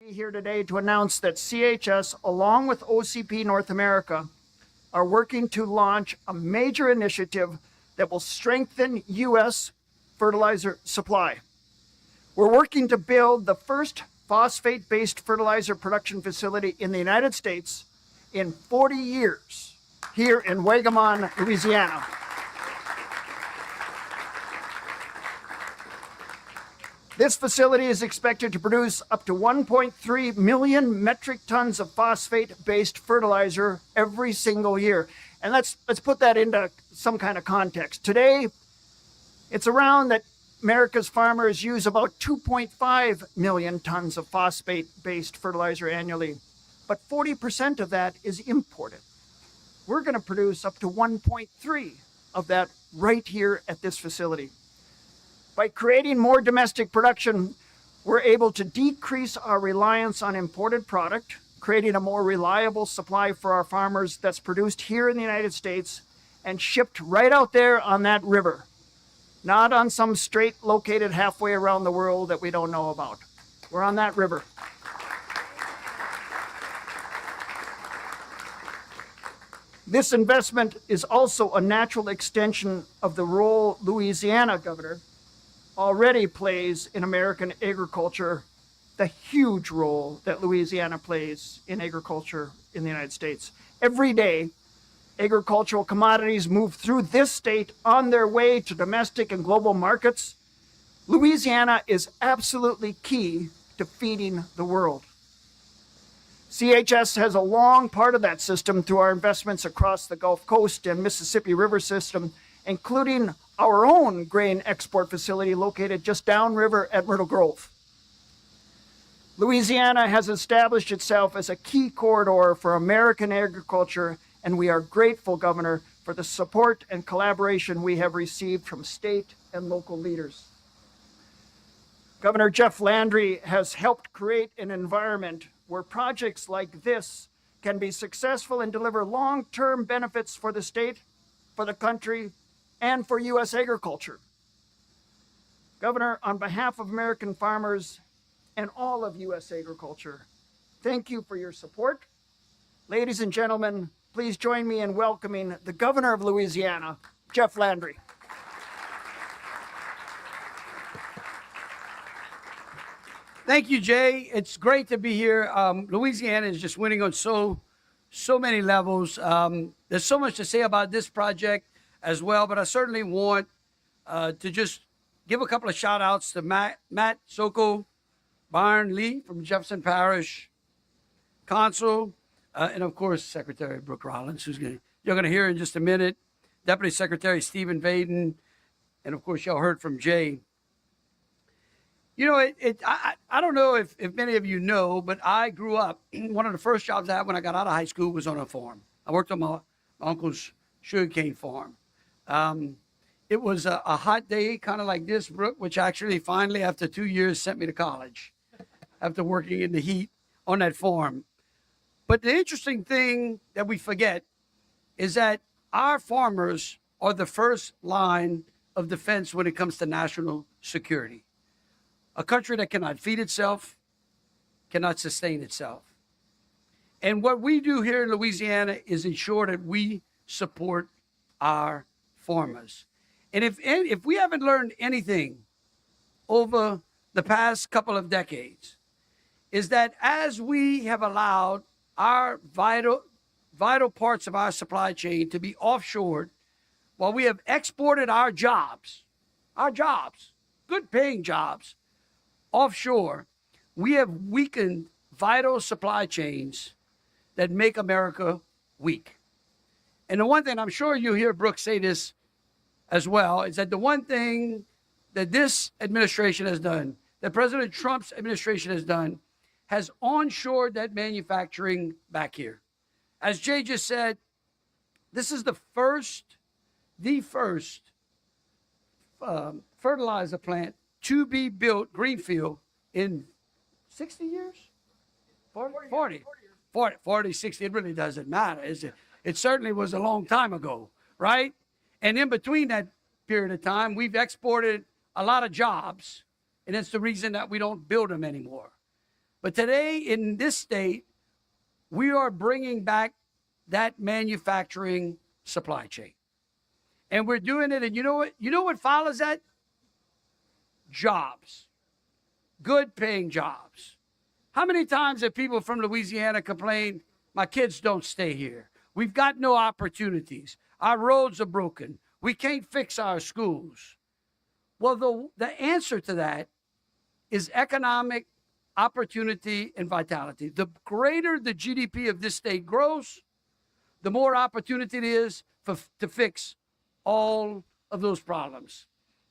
Here today to announce that CHS, along with OCP North America, are working to launch a major initiative that will strengthen U.S. fertilizer supply. We're working to build the first phosphate-based fertilizer production facility in the United States in 40 years here in Wagamon, Louisiana. This facility is expected to produce up to 1.3 million metric tons of phosphate-based fertilizer every single year. And let's put that into some kind of context. Today, it's around that America's farmers use about 2.5 million tons of phosphate-based fertilizer annually, but 40% of that is imported. We're going to produce up to 1.3 of that right here at this facility. By creating more domestic production, we're able to decrease our reliance on imported product, creating a more reliable supply for our farmers that's produced here in the United States and shipped right out there on that river, not on some strait located halfway around the world that we don't know about. We're on that river. This investment is also a natural extension of the role Louisiana governor already plays in American agriculture, the huge role that Louisiana plays in agriculture in the United States. Every day, agricultural commodities move through this state on their way to domestic and global markets. Louisiana is absolutely key to feeding the world. CHS has a long part of that system through our investments across the Gulf Coast and Mississippi River system, including our own grain export facility located just downriver at Myrtle Grove. Louisiana has established itself as a key corridor for American agriculture, and we are grateful, Governor, for the support and collaboration we have received from state and local leaders. Governor Jeff Landry has helped create an environment where projects like this can be successful and deliver long-term benefits for the state, for the country, and for U.S. agriculture. Governor, on behalf of American farmers and all of U.S. agriculture, thank you for your support. Ladies and gentlemen, please join me in welcoming the Governor of Louisiana, Jeff Landry. Thank you, Jay. It's great to be here. Louisiana is just winning on so many levels. There's so much to say about this project as well, but I certainly want to just give a couple of shout outs to Matt Soko, Byron Lee from Jefferson Parish, Consul, and of course, Secretary Brooke Rollins, you're going to hear in just a minute, Deputy Secretary Stephen Vaden, and of course, y'all heard from Jay. You know, I don't know if many of you know, but I grew up, one of the first jobs I had when I got out of high school was on a farm. I worked on my uncle's sugarcane farm. It was a hot day, kind of like this, Brooke, which actually finally, after 2 years, sent me to college after working in the heat on that farm. But the interesting thing that we forget is that our farmers are the first line of defense when it comes to national security. A country that cannot feed itself, cannot sustain itself. And what we do here in Louisiana is ensure that we support our farmers. And if we haven't learned anything over the past couple of decades, is that as we have allowed our vital parts of our supply chain to be offshored, while we have exported our jobs, good paying jobs, offshore, we have weakened vital supply chains that make America weak. And the one thing, I'm sure you'll hear Brooke say this as well, is that the one thing that this administration has done, that President Trump's administration has done, has onshored that manufacturing back here. As Jay just said, this is the first fertilizer plant to be built, greenfield, in 60 years? 40, 60, it really doesn't matter, is it? It certainly was a long time ago, right? And in between that period of time, we've exported a lot of jobs, and it's the reason that we don't build them anymore. But today in this state, we are bringing back that manufacturing supply chain. And we're doing it, and you know what? You know what follows that? Jobs. Good paying jobs. How many times have people from Louisiana complained, my kids don't stay here? We've got no opportunities. Our roads are broken. We can't fix our schools. Well, the answer to that is economic opportunity and vitality. The greater the GDP of this state grows, the more opportunity it is to fix all of those problems.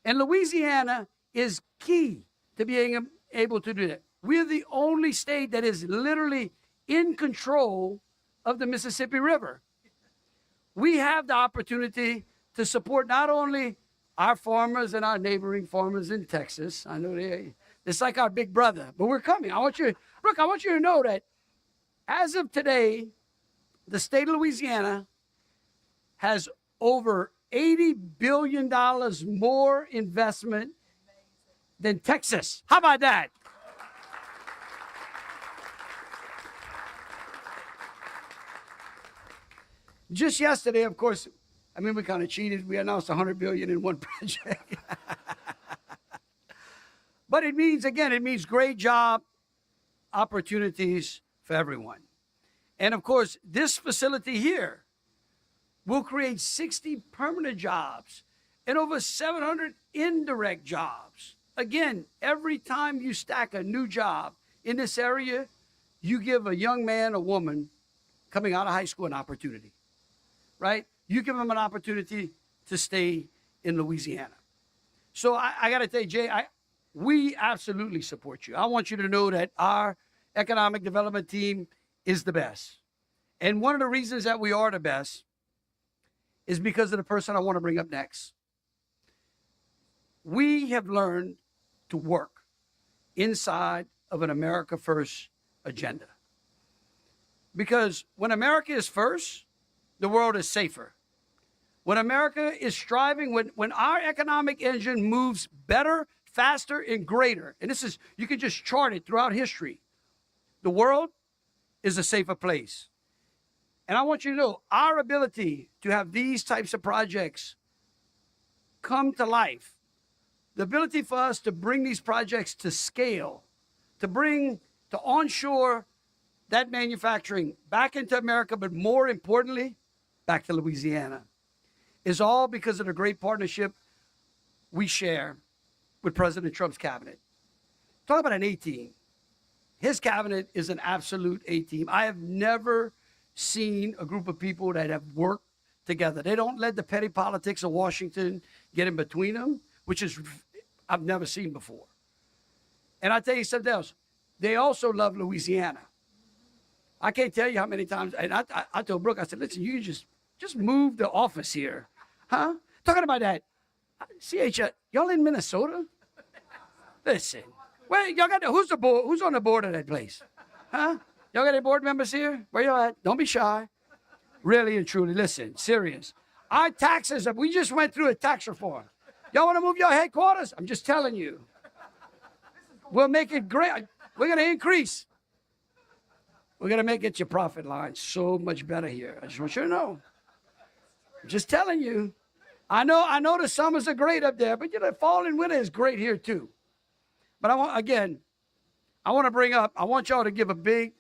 And Louisiana is key to being able to do that. We're the only state that is literally in control of the Mississippi River. We have the opportunity to support not only our farmers and our neighboring farmers in Texas. I know it's like our big brother, but we're coming. Brooke, I want you to know that as of today, the state of Louisiana has over $80 billion more investment than Texas. How about that? Just yesterday, of course, I mean, we kind of cheated. We announced $100 billion in one project. But it means, again, it means great job opportunities for everyone. And of course, this facility here will create 60 permanent jobs and over 700 indirect jobs. Again, every time you stack a new job in this area, you give a young man or woman coming out of high school an opportunity, right? You give them an opportunity to stay in Louisiana. So I got to tell you, Jay, we absolutely support you. I want you to know that our economic development team is the best. And one of the reasons that we are the best is because of the person I want to bring up next. We have learned to work inside of an America First agenda. Because when America is first, the world is safer. When America is striving, when our economic engine moves better, faster, and greater, and this is, you can just chart it throughout history, the world is a safer place. And I want you to know our ability to have these types of projects come to life, the ability for us to bring these projects to scale, to onshore that manufacturing back into America, but more importantly, back to Louisiana, is all because of the great partnership we share with President Trump's cabinet. Talk about an A-team. His cabinet is an absolute A-team. I have never seen a group of people that have worked together. They don't let the petty politics of Washington get in between them, which is I've never seen before. And I'll tell you something else. They also love Louisiana. I can't tell you how many times, and I told Brooke, I said, listen, you can just move the office here. Huh? Talking about that. CHS, y'all in Minnesota? Listen. Well, y'all got who's on the board of that place? Huh? Y'all got any board members here? Where y'all at? Don't be shy. Really and truly, listen, serious. Our taxes, we just went through a tax reform. Y'all want to move your headquarters? I'm just telling you. We'll make it great. We're going to increase. We're going to get your profit line so much better here. I just want you to know. I'm just telling you. I know the summers are great up there, but fall and winter is great here too. But I want y'all to give a big,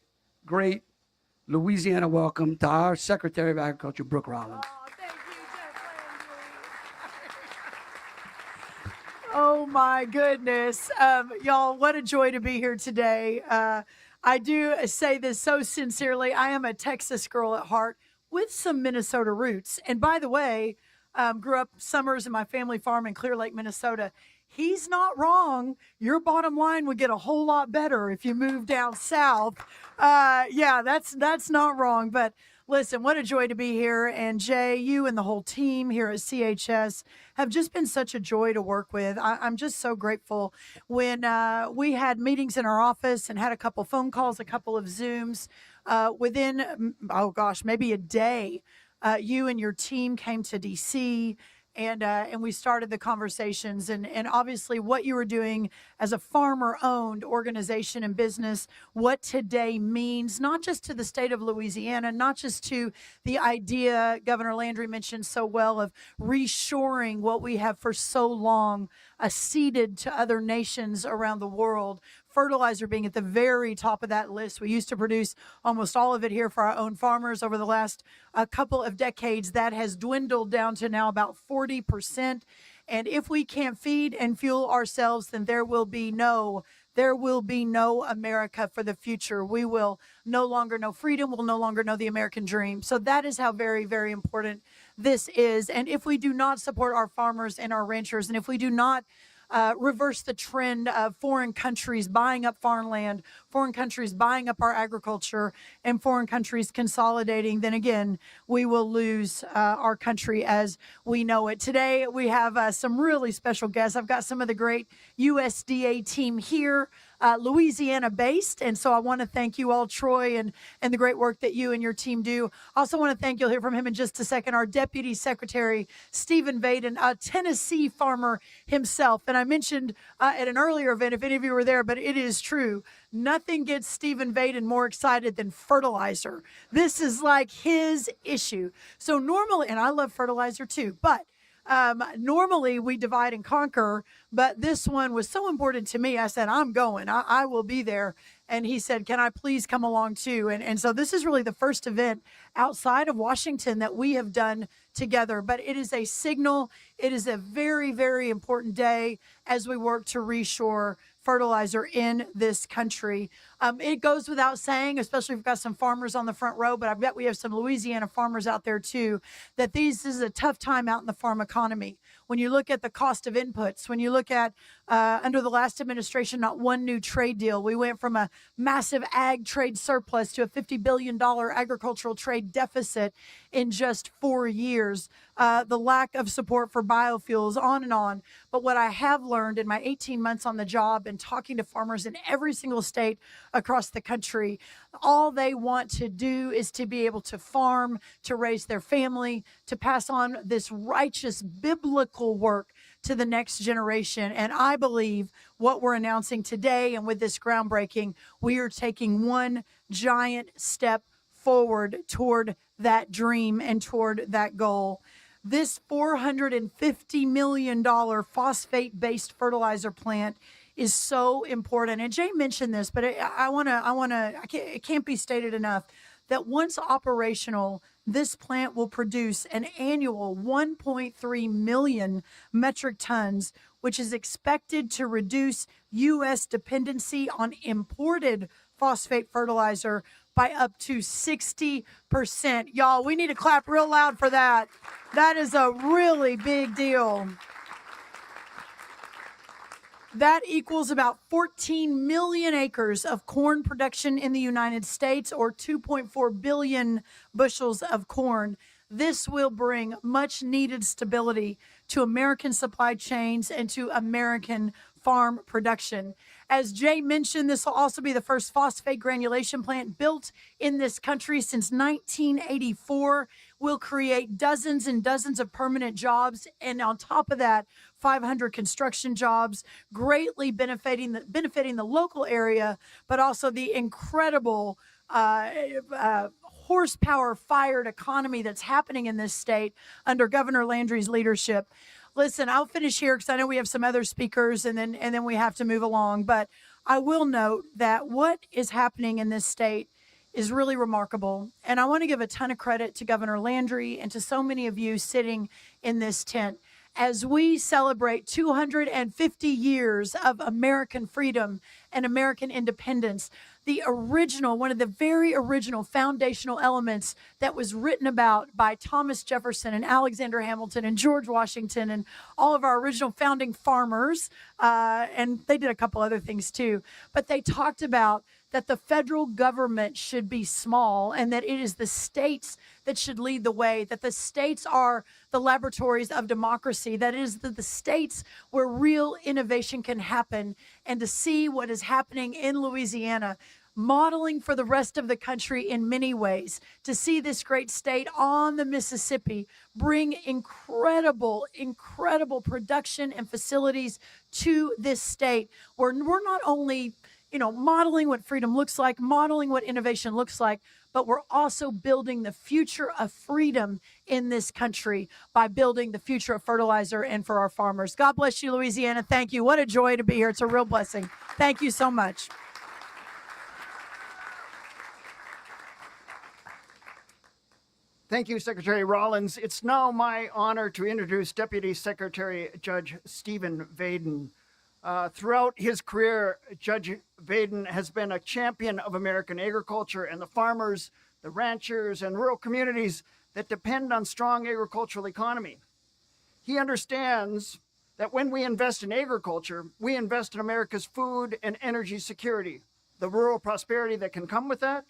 great Louisiana welcome to our Secretary of Agriculture, Brooke Rollins. Oh, thank you, Jeff Landry. Oh my goodness. Y'all, what a joy to be here today. I do say this so sincerely. I am a Texas girl at heart with some Minnesota roots. And by the way, grew up summers in my family farm in Clear Lake, Minnesota. He's not wrong. Your bottom line would get a whole lot better if you move down south. Yeah, that's not wrong. But listen, what a joy to be here. And Jay, you and the whole team here at CHS have just been such a joy to work with. I'm just so grateful. When we had meetings in our office and had a couple phone calls, a couple of Zooms, within, maybe a day, you and your team came to D.C., and we started the conversations, and obviously what you were doing as a farmer-owned organization and business, what today means, not just to the state of Louisiana, not just to the idea Governor Landry mentioned so well of reshoring what we have for so long ceded to other nations around the world. Fertilizer being at the very top of that list. We used to produce almost all of it here for our own farmers. Over the last couple of decades, that has dwindled down to now about 40%. And if we can't feed and fuel ourselves, then there will be no America for the future. We will no longer know freedom. We'll no longer know the American dream. So that is how very, very important this is. And if we do not support our farmers and our ranchers, and if we do not reverse the trend of foreign countries buying up farmland, foreign countries buying up our agriculture, and foreign countries consolidating, then again, we will lose our country as we know it. Today, we have some really special guests. I've got some of the great USDA team here, Louisiana-based, and so I want to thank you all, Troy, and the great work that you and your team do. I also want to thank, you'll hear from him in just a second, our Deputy Secretary, Stephen Vaden, a Tennessee farmer himself. And I mentioned at an earlier event, if any of you were there, but it is true, nothing gets Stephen Vaden more excited than fertilizer. This is like his issue. So normally, and I love fertilizer too, but normally we divide and conquer, but this one was so important to me. I said, I'm going, I will be there. And he said, can I please come along too? And so this is really the first event outside of Washington that we have done together, but it is a signal. It is a very, very important day as we work to reshore fertilizer in this country. It goes without saying, especially if we've got some farmers on the front row, but I bet we have some Louisiana farmers out there too, that this is a tough time out in the farm economy. When you look at the cost of inputs, when you look at under the last administration, not one new trade deal. We went from a massive ag trade surplus to a $50 billion agricultural trade deficit in just 4 years. The lack of support for biofuels, on and on. But what I have learned in my 18 months on the job and talking to farmers in every single state across the country, all they want to do is to be able to farm, to raise their family, to pass on this righteous biblical work to the next generation. And I believe what we're announcing today and with this groundbreaking, we are taking one giant step forward toward that dream and toward that goal. This $450 million phosphate-based fertilizer plant is so important. And Jay mentioned this, but it can't be stated enough that once operational, this plant will produce an annual 1.3 million metric tons, which is expected to reduce U.S. dependency on imported phosphate fertilizer by up to 60%. Y'all, we need to clap real loud for that. That is a really big deal. That equals about 14 million acres of corn production in the United States, or 2.4 billion bushels of corn. This will bring much needed stability to American supply chains and to American farm production. As Jay mentioned, this will also be the first phosphate granulation plant built in this country since 1984. Will create dozens and dozens of permanent jobs, and on top of that, 500 construction jobs, greatly benefiting the local area, but also the incredible horsepower-fired economy that's happening in this state under Governor Landry's leadership. Listen, I'll finish here because I know we have some other speakers, and then we have to move along. But I will note that what is happening in this state is really remarkable. And I want to give a ton of credit to Governor Landry and to so many of you sitting in this tent as we celebrate 250 years of American freedom and American independence. The original, one of the very original foundational elements that was written about by Thomas Jefferson and Alexander Hamilton and George Washington and all of our original founding farmers, and they did a couple other things too, but they talked about that the federal government should be small and that it is the states that should lead the way, that the states are the laboratories of democracy, that it is the states where real innovation can happen. And to see what is happening in Louisiana, modeling for the rest of the country in many ways, to see this great state on the Mississippi bring incredible production and facilities to this state, where we're not only, modeling what freedom looks like, modeling what innovation looks like, but we're also building the future of freedom in this country by building the future of fertilizer and for our farmers. God bless you, Louisiana. Thank you. What a joy to be here. It's a real blessing. Thank you so much. Thank you, Secretary Rollins. It's now my honor to introduce Deputy Secretary Judge Stephen Vaden. Throughout his career, Judge Vaden has been a champion of American agriculture and the farmers, the ranchers, and rural communities that depend on strong agricultural economy. He understands that when we invest in agriculture, we invest in America's food and energy security, the rural prosperity that can come with that,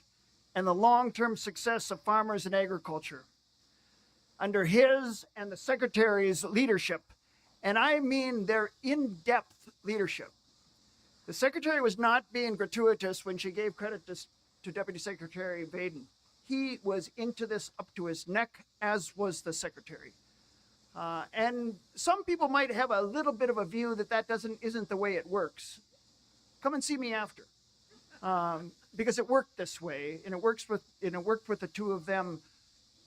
and the long-term success of farmers and agriculture. Under his and the Secretary's leadership, and I mean their in-depth leadership, the Secretary was not being gratuitous when she gave credit to Deputy Secretary Vaden. He was into this up to his neck, as was the Secretary. And some people might have a little bit of a view that isn't the way it works. Come and see me after. Because it worked this way, and it worked with the two of them,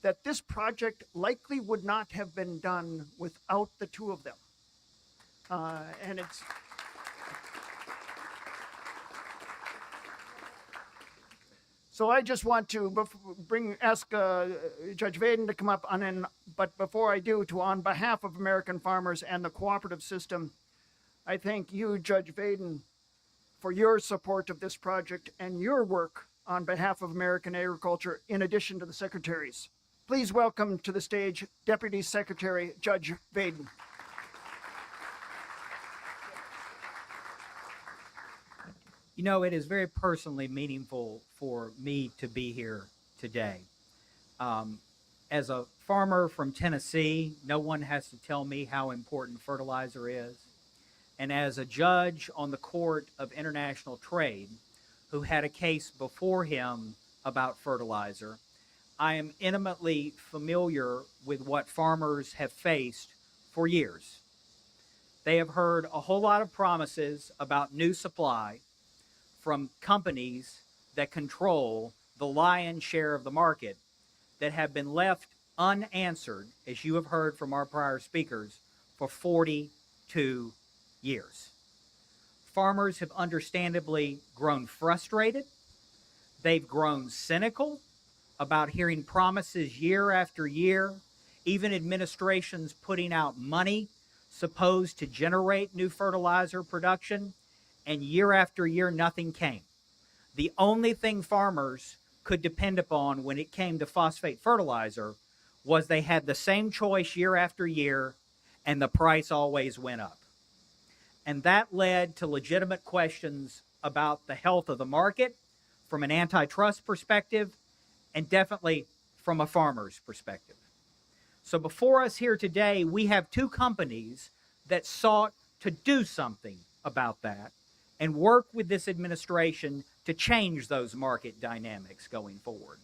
that this project likely would not have been done without the two of them. And it's so I just want to ask Judge Vaden to come up but before I do, on behalf of American farmers and the cooperative system, I thank you, Judge Vaden, for your support of this project and your work on behalf of American agriculture, in addition to the Secretaries. Please welcome to the stage Deputy Secretary Judge Vaden. It is very personally meaningful for me to be here today. As a farmer from Tennessee, no one has to tell me how important fertilizer is. And as a judge on the Court of International Trade, who had a case before him about fertilizer, I am intimately familiar with what farmers have faced for years. They have heard a whole lot of promises about new supply from companies that control the lion's share of the market that have been left unanswered, as you have heard from our prior speakers, for 42 years. Farmers have understandably grown frustrated. They've grown cynical about hearing promises year after year, even administrations putting out money supposed to generate new fertilizer production, and year after year, nothing came. The only thing farmers could depend upon when it came to phosphate fertilizer was they had the same choice year after year, and the price always went up. And that led to legitimate questions about the health of the market from an antitrust perspective, and definitely from a farmer's perspective. So before us here today, we have two companies that sought to do something about that and work with this administration to change those market dynamics going forward.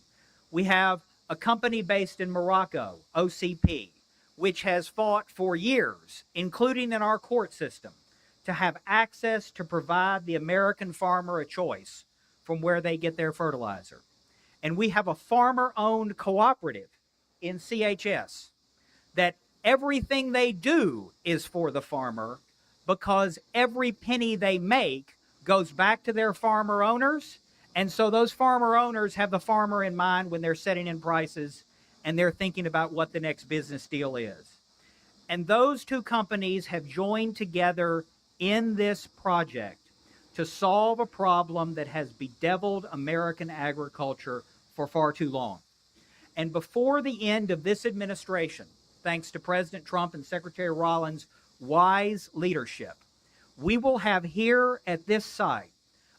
We have a company based in Morocco, OCP, which has fought for years, including in our court system, to have access to provide the American farmer a choice from where they get their fertilizer. And we have a farmer-owned cooperative in CHS that everything they do is for the farmer, because every penny they make goes back to their farmer owners. And so those farmer owners have the farmer in mind when they're setting in prices and they're thinking about what the next business deal is. And those two companies have joined together in this project to solve a problem that has bedeviled American agriculture for far too long. And before the end of this administration, thanks to President Trump and Secretary Rollins' wise leadership, we will have here at this site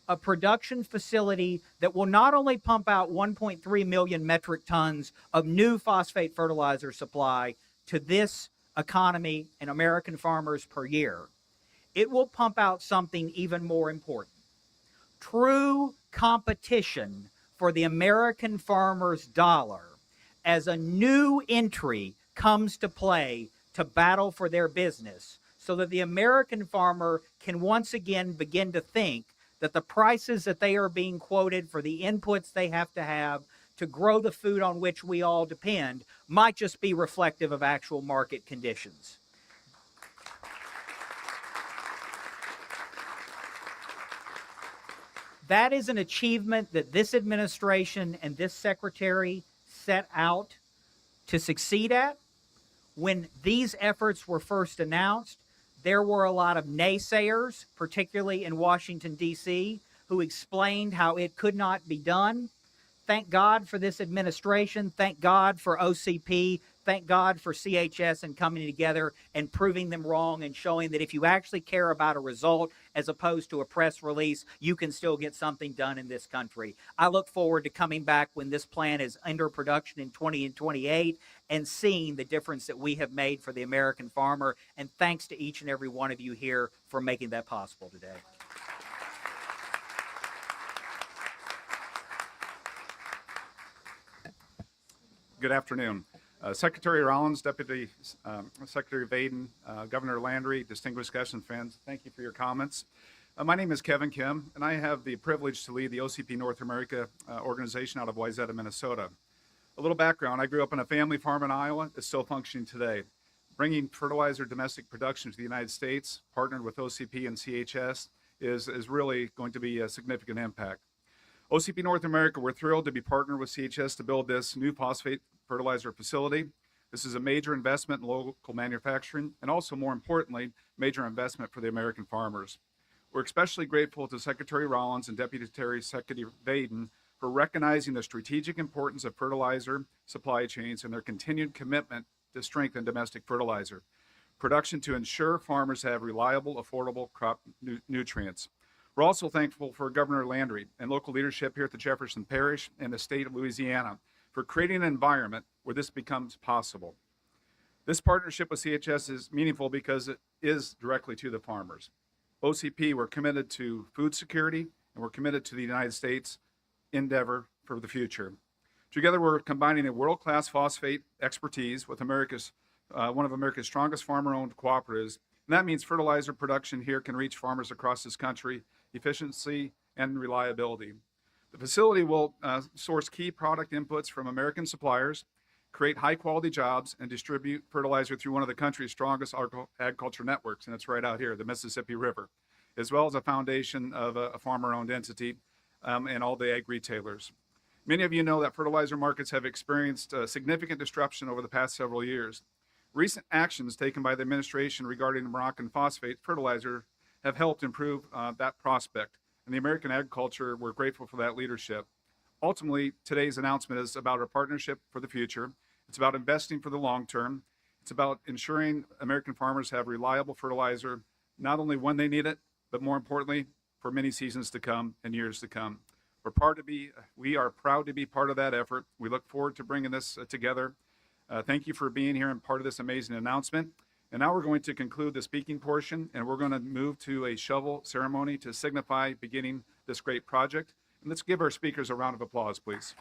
a production facility that will not only pump out 1.3 million metric tons of new phosphate fertilizer supply to this economy and American farmers per year, it will pump out something even more important: true competition for the American farmer's dollar as a new entry comes to play to battle for their business, so that the American farmer can once again begin to think that the prices that they are being quoted for the inputs they have to grow the food on which we all depend might just be reflective of actual market conditions. That is an achievement that this administration and this secretary set out to succeed at. When these efforts were first announced, there were a lot of naysayers, particularly in Washington, D.C., who explained how it could not be done. Thank God for this administration. Thank God for OCP. Thank God for CHS and coming together and proving them wrong and showing that if you actually care about a result as opposed to a press release, you can still get something done in this country. I look forward to coming back when this plan is under production in 20 and 28 and seeing the difference that we have made for the American farmer. And thanks to each and every one of you here for making that possible today. Good afternoon. Secretary Rollins, Deputy Secretary Vaden, Governor Landry, distinguished guests and friends, thank you for your comments. My name is Kevin Kim, and I have the privilege to lead the OCP North America organization out of Wayzata, Minnesota. A little background, I grew up on a family farm in Iowa that's still functioning today. Bringing fertilizer domestic production to the United States, partnered with OCP and CHS, is really going to be a significant impact. OCP North America, we're thrilled to be partnered with CHS to build this new phosphate fertilizer facility. This is a major investment in local manufacturing and also, more importantly, major investment for the American farmers. We're especially grateful to Secretary Rollins and Deputy Secretary Vaden for recognizing the strategic importance of fertilizer supply chains and their continued commitment to strengthen domestic fertilizer production to ensure farmers have reliable, affordable crop nutrients. We're also thankful for Governor Landry and local leadership here at the Jefferson Parish and the state of Louisiana for creating an environment where this becomes possible. This partnership with CHS is meaningful because it is directly to the farmers. OCP, we're committed to food security and we're committed to the United States endeavor for the future. Together, we're combining a world-class phosphate expertise with one of America's strongest farmer-owned cooperatives. And that means fertilizer production here can reach farmers across this country, efficiency and reliability. The facility will source key product inputs from American suppliers, create high-quality jobs, and distribute fertilizer through one of the country's strongest agriculture networks, and it's right out here, the Mississippi River, as well as a foundation of a farmer-owned entity and all the ag retailers. Many of you know that fertilizer markets have experienced significant disruption over the past several years. Recent actions taken by the administration regarding the Moroccan phosphate fertilizer have helped improve that prospect. And the American agriculture, we're grateful for that leadership. Ultimately, today's announcement is about our partnership for the future. It's about investing for the long term. It's about ensuring American farmers have reliable fertilizer, not only when they need it, but more importantly, for many seasons to come and years to come. We are proud to be part of that effort. We look forward to bringing this together. Thank you for being here and part of this amazing announcement. And now we're going to conclude the speaking portion, and we're going to move to a shovel ceremony to signify beginning this great project. And let's give our speakers a round of applause, please.